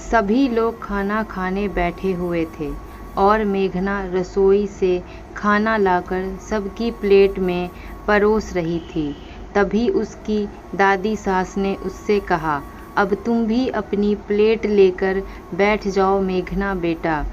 सभी लोग खाना खाने बैठे हुए थे और मेघना रसोई से खाना लाकर सबकी प्लेट में परोस रही थी। तभी उसकी दादी सास ने उससे कहा, अब तुम भी अपनी प्लेट लेकर बैठ जाओ मेघना बेटा,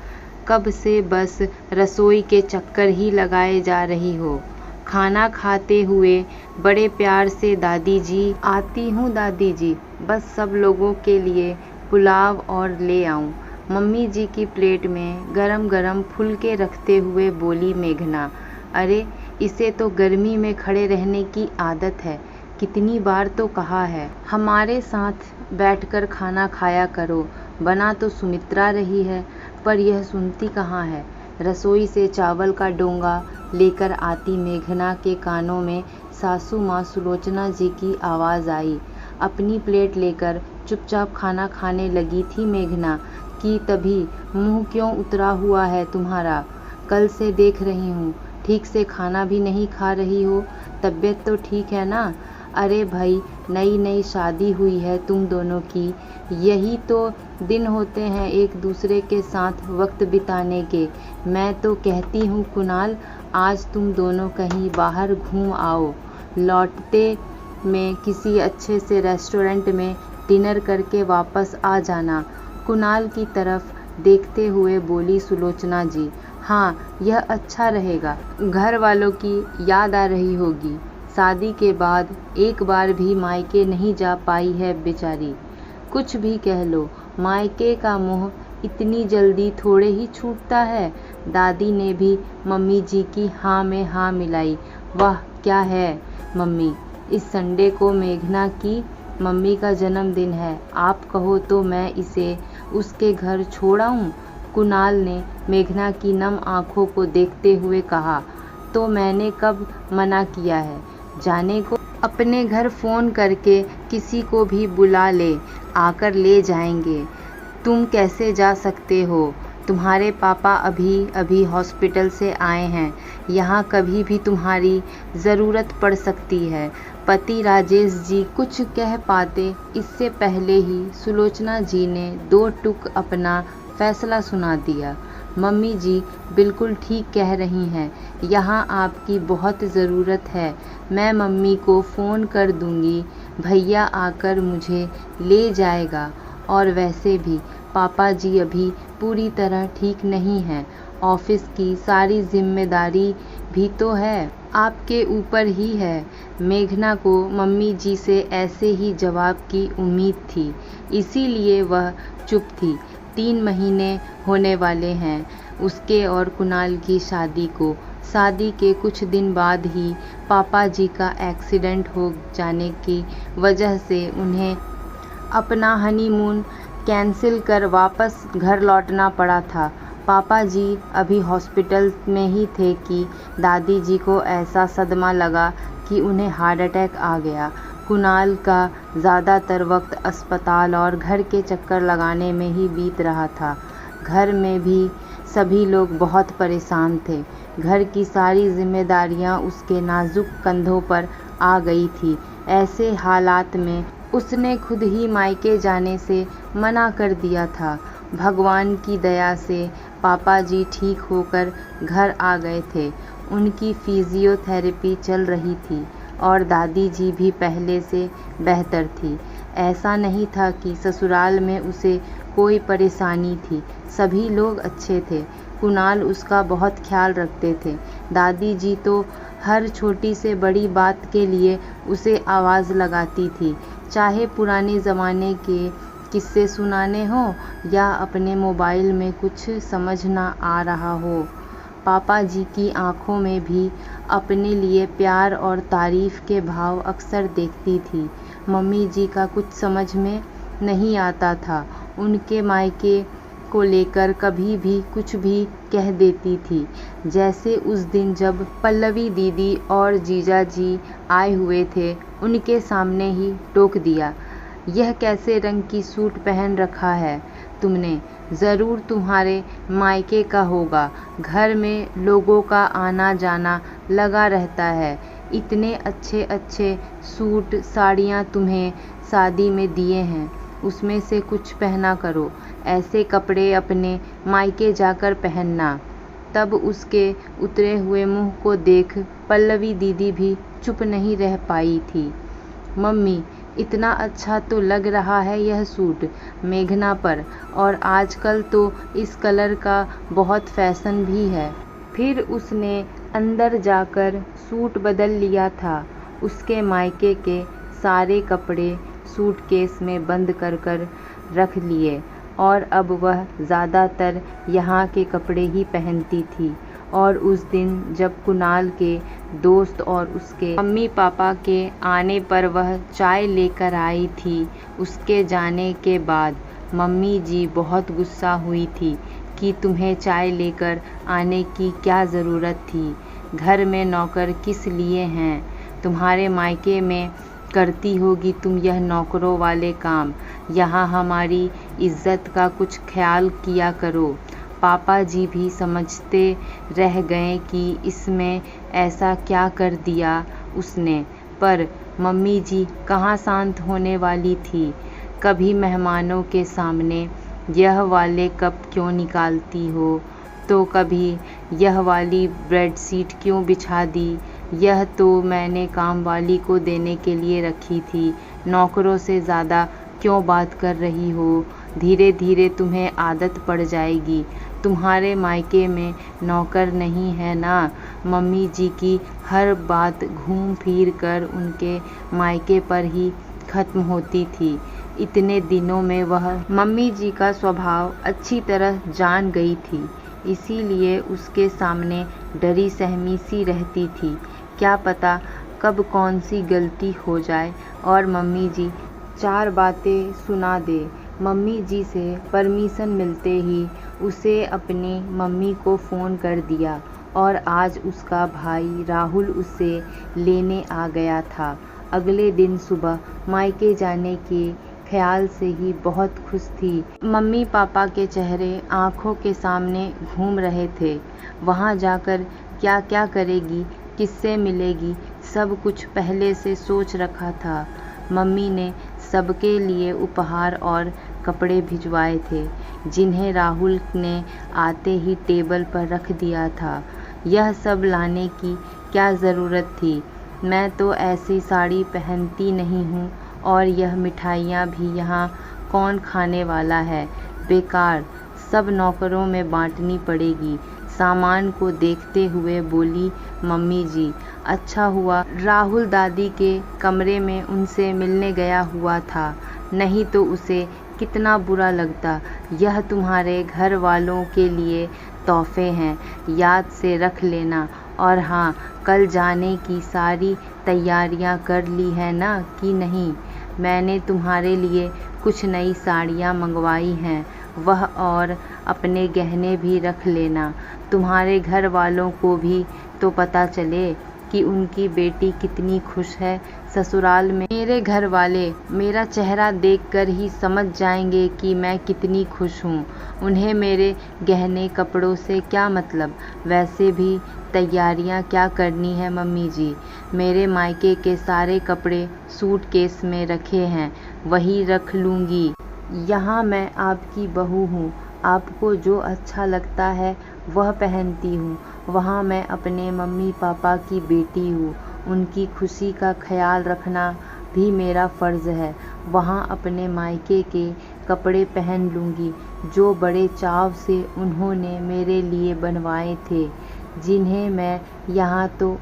कब से बस रसोई के चक्कर ही लगाए जा रही हो। खाना खाते हुए बड़े प्यार से दादी जी, आती हूँ दादी जी, बस सब लोगों के लिए पुलाव और ले आऊं। मम्मी जी की प्लेट में गरम गरम फुलके रखते हुए बोली मेघना। अरे इसे तो गर्मी में खड़े रहने की आदत है, कितनी बार तो कहा है हमारे साथ बैठकर खाना खाया करो। बना तो सुमित्रा रही है पर यह सुनती कहाँ है। रसोई से चावल का डोंगा लेकर आती मेघना के कानों में सासू माँ सुलोचना जी की आवाज़ आई। अपनी प्लेट लेकर चुपचाप खाना खाने लगी थी मेघना कि तभी मुंह क्यों उतरा हुआ है तुम्हारा? कल से देख रही हूँ ठीक से खाना भी नहीं खा रही हो। तबीयत तो ठीक है ना? अरे भाई, नई नई शादी हुई है तुम दोनों की, यही तो दिन होते हैं एक दूसरे के साथ वक्त बिताने के। मैं तो कहती हूँ कुणाल, आज तुम दोनों कहीं बाहर घूम आओ, लौटते में किसी अच्छे से रेस्टोरेंट में डिनर करके वापस आ जाना। कुणाल की तरफ देखते हुए बोली सुलोचना जी। हाँ, यह अच्छा रहेगा। घर वालों की याद आ रही होगी, शादी के बाद एक बार भी मायके नहीं जा पाई है बेचारी। कुछ भी कह लो, मायके का मोह इतनी जल्दी थोड़े ही छूटता है। दादी ने भी मम्मी जी की हाँ में हाँ मिलाई। वाह क्या है मम्मी, इस संडे को मेघना की मम्मी का जन्मदिन है, आप कहो तो मैं इसे उसके घर छोड़ आऊं? कुणाल ने मेघना की नम आंखों को देखते हुए कहा। तो मैंने कब मना किया है? जाने को अपने घर फ़ोन करके किसी को भी बुला ले, आकर ले जाएंगे। तुम कैसे जा सकते हो? तुम्हारे पापा अभी अभी हॉस्पिटल से आए हैं, यहाँ कभी भी तुम्हारी ज़रूरत पड़ सकती है। पति राजेश जी कुछ कह पाते इससे पहले ही सुलोचना जी ने दो टुक अपना फैसला सुना दिया। मम्मी जी बिल्कुल ठीक कह रही हैं, यहाँ आपकी बहुत ज़रूरत है। मैं मम्मी को फ़ोन कर दूँगी, भैया आकर मुझे ले जाएगा। और वैसे भी पापा जी अभी पूरी तरह ठीक नहीं हैं, ऑफिस की सारी जिम्मेदारी भी तो है आपके ऊपर ही है। मेघना को मम्मी जी से ऐसे ही जवाब की उम्मीद थी, इसीलिए वह चुप थी। 3 महीने होने वाले हैं उसके और कुणाल की शादी को। शादी के कुछ दिन बाद ही पापा जी का एक्सीडेंट हो जाने की वजह से उन्हें अपना हनीमून कैंसिल कर वापस घर लौटना पड़ा था। पापा जी अभी हॉस्पिटल में ही थे कि दादी जी को ऐसा सदमा लगा कि उन्हें हार्ट अटैक आ गया। कुणाल का ज़्यादातर वक्त अस्पताल और घर के चक्कर लगाने में ही बीत रहा था। घर में भी सभी लोग बहुत परेशान थे। घर की सारी जिम्मेदारियां उसके नाजुक कंधों पर आ गई थी। ऐसे हालात में उसने खुद ही मायके जाने से मना कर दिया था। भगवान की दया से पापा जी ठीक होकर घर आ गए थे। उनकी फिजियोथेरेपी चल रही थी और दादी जी भी पहले से बेहतर थी। ऐसा नहीं था कि ससुराल में उसे कोई परेशानी थी, सभी लोग अच्छे थे। कुणाल उसका बहुत ख्याल रखते थे। दादी जी तो हर छोटी से बड़ी बात के लिए उसे आवाज़ लगाती थी, चाहे पुराने ज़माने के किस्से सुनाने हो या अपने मोबाइल में कुछ समझ ना आ रहा हो। पापा जी की आंखों में भी अपने लिए प्यार और तारीफ़ के भाव अक्सर देखती थी। मम्मी जी का कुछ समझ में नहीं आता था, उनके मायके को लेकर कभी भी कुछ भी कह देती थी। जैसे उस दिन जब पल्लवी दीदी और जीजा जी आए हुए थे, उनके सामने ही टोक दिया, यह कैसे रंग की सूट पहन रखा है तुमने? ज़रूर तुम्हारे मायके का होगा। घर में लोगों का आना जाना लगा रहता है। इतने अच्छे अच्छे सूट साड़ियाँ तुम्हें शादी में दिए हैं, उसमें से कुछ पहना करो। ऐसे कपड़े अपने मायके जाकर पहनना। तब उसके उतरे हुए मुंह को देख पल्लवी दीदी भी चुप नहीं रह पाई थी। मम्मी, इतना अच्छा तो लग रहा है यह सूट मेघना पर, और आजकल तो इस कलर का बहुत फैशन भी है। फिर उसने अंदर जाकर सूट बदल लिया था। उसके मायके के सारे कपड़े सूटकेस में बंद कर रख लिए और अब वह ज़्यादातर यहाँ के कपड़े ही पहनती थी। और उस दिन जब कुणाल के दोस्त और उसके मम्मी पापा के आने पर वह चाय लेकर आई थी, उसके जाने के बाद मम्मी जी बहुत गुस्सा हुई थी कि तुम्हें चाय लेकर आने की क्या ज़रूरत थी, घर में नौकर किस लिए हैं, तुम्हारे मायके में करती होगी तुम यह नौकरों वाले काम, यहाँ हमारी इज्जत का कुछ ख्याल किया करो। पापा जी भी समझते रह गए कि इसमें ऐसा क्या कर दिया उसने, पर मम्मी जी कहाँ शांत होने वाली थी। कभी मेहमानों के सामने यह वाले कप क्यों निकालती हो, तो कभी यह वाली बेडशीट क्यों बिछा दी, यह तो मैंने काम वाली को देने के लिए रखी थी, नौकरों से ज़्यादा क्यों बात कर रही हो, धीरे धीरे तुम्हें आदत पड़ जाएगी, तुम्हारे मायके में नौकर नहीं है ना। मम्मी जी की हर बात घूम फिर कर उनके मायके पर ही ख़त्म होती थी। इतने दिनों में वह मम्मी जी का स्वभाव अच्छी तरह जान गई थी, इसीलिए उसके सामने डरी सहमी सी रहती थी। क्या पता कब कौन सी गलती हो जाए और मम्मी जी चार बातें सुना दे। मम्मी जी से परमिशन मिलते ही उसे अपनी मम्मी को फ़ोन कर दिया और आज उसका भाई राहुल उसे लेने आ गया था। अगले दिन सुबह मायके जाने के ख्याल से ही बहुत खुश थी। मम्मी पापा के चेहरे आँखों के सामने घूम रहे थे। वहाँ जाकर क्या क्या करेगी, किससे मिलेगी, सब कुछ पहले से सोच रखा था। मम्मी ने सबके लिए उपहार और कपड़े भिजवाए थे, जिन्हें राहुल ने आते ही टेबल पर रख दिया था। यह सब लाने की क्या ज़रूरत थी, मैं तो ऐसी साड़ी पहनती नहीं हूँ, और यह मिठाइयाँ भी यहाँ कौन खाने वाला है, बेकार, सब नौकरों में बांटनी पड़ेगी। सामान को देखते हुए बोली मम्मी जी। अच्छा हुआ राहुल दादी के कमरे में उनसे मिलने गया हुआ था, नहीं तो उसे कितना बुरा लगता। यह तुम्हारे घर वालों के लिए तोहफे हैं, याद से रख लेना। और हाँ, कल जाने की सारी तैयारियां कर ली है ना कि नहीं? मैंने तुम्हारे लिए कुछ नई साड़ियां मंगवाई हैं, वह और अपने गहने भी रख लेना। तुम्हारे घर वालों को भी तो पता चले कि उनकी बेटी कितनी खुश है ससुराल में। मेरे घर वाले मेरा चेहरा देखकर ही समझ जाएंगे कि मैं कितनी खुश हूँ। उन्हें मेरे गहने कपड़ों से क्या मतलब। वैसे भी तैयारियाँ क्या करनी है मम्मी जी, मेरे मायके के सारे कपड़े सूटकेस में रखे हैं, वही रख लूँगी। यहाँ मैं आपकी बहू हूँ, आपको जो अच्छा लगता है वह पहनती हूँ। वहाँ मैं अपने मम्मी पापा की बेटी हूँ, उनकी खुशी का ख्याल रखना भी मेरा फ़र्ज़ है। वहाँ अपने मायके के कपड़े पहन लूँगी, जो बड़े चाव से उन्होंने मेरे लिए बनवाए थे, जिन्हें मैं यहाँ तो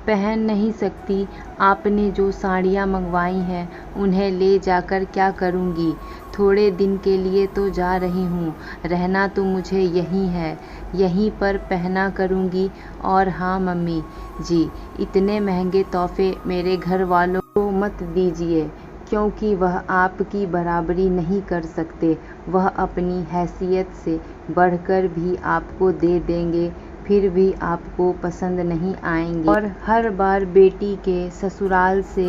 पहन नहीं सकती। आपने जो साड़ियाँ मंगवाई हैं उन्हें ले जाकर क्या करूँगी? थोड़े दिन के लिए तो जा रही हूँ, रहना तो मुझे यहीं है, यहीं पर पहना करूँगी। और हाँ मम्मी जी, इतने महंगे तोहफे मेरे घर वालों को मत दीजिए, क्योंकि वह आपकी बराबरी नहीं कर सकते। वह अपनी हैसियत से बढ़कर भी आपको दे देंगे, फिर भी आपको पसंद नहीं आएंगे, और हर बार बेटी के ससुराल से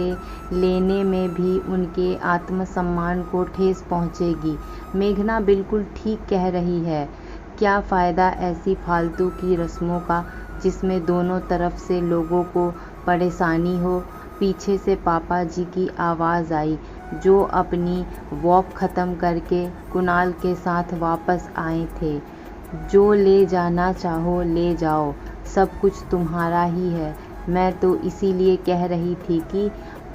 लेने में भी उनके आत्मसम्मान को ठेस पहुंचेगी। मेघना बिल्कुल ठीक कह रही है। क्या फ़ायदा ऐसी फालतू की रस्मों का, जिसमें दोनों तरफ से लोगों को परेशानी हो। पीछे से पापा जी की आवाज़ आई, जो अपनी वॉक ख़त्म करके कुणाल के साथ वापस आए थे। जो ले जाना चाहो ले जाओ, सब कुछ तुम्हारा ही है। मैं तो इसीलिए कह रही थी कि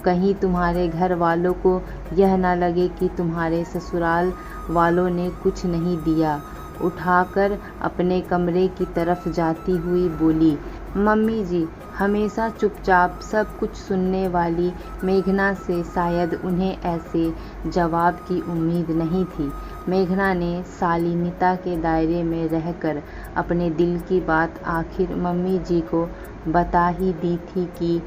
कहीं तुम्हारे घर वालों को यह न लगे कि तुम्हारे ससुराल वालों ने कुछ नहीं दिया। उठाकर अपने कमरे की तरफ जाती हुई बोली। मम्मी जी, हमेशा चुपचाप सब कुछ सुनने वाली मेघना से शायद उन्हें ऐसे जवाब की उम्मीद नहीं थी। मेघना ने शालीनता के दायरे में रहकर अपने दिल की बात आखिर मम्मी जी को बता ही दी थी कि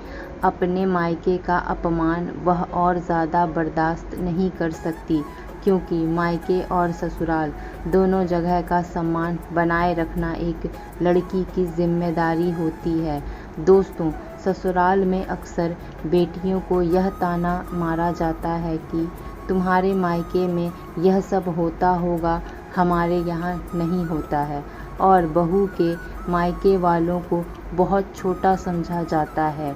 अपने मायके का अपमान वह और ज़्यादा बर्दाश्त नहीं कर सकती, क्योंकि मायके और ससुराल दोनों जगह का सम्मान बनाए रखना एक लड़की की जिम्मेदारी होती है। दोस्तों, ससुराल में अक्सर बेटियों को यह ताना मारा जाता है कि तुम्हारे मायके में यह सब होता होगा, हमारे यहाँ नहीं होता है, और बहू के मायके वालों को बहुत छोटा समझा जाता है।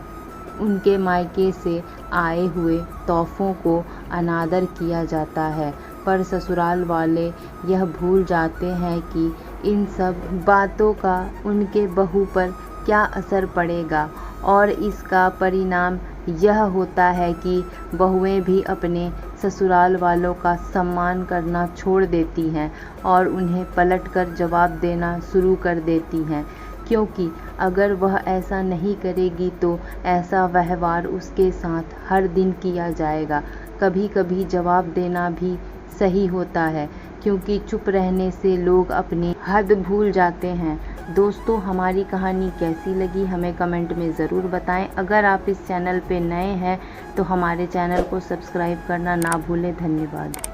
उनके मायके से आए हुए तोहफ़ों को अनादर किया जाता है, पर ससुराल वाले यह भूल जाते हैं कि इन सब बातों का उनके बहू पर क्या असर पड़ेगा, और इसका परिणाम यह होता है कि बहुएं भी अपने ससुराल वालों का सम्मान करना छोड़ देती हैं और उन्हें पलटकर जवाब देना शुरू कर देती हैं, क्योंकि अगर वह ऐसा नहीं करेगी तो ऐसा व्यवहार उसके साथ हर दिन किया जाएगा। कभी कभी जवाब देना भी सही होता है, क्योंकि चुप रहने से लोग अपनी हद भूल जाते हैं। दोस्तों, हमारी कहानी कैसी लगी हमें कमेंट में ज़रूर बताएं। अगर आप इस चैनल पे नए हैं तो हमारे चैनल को सब्सक्राइब करना ना भूलें। धन्यवाद।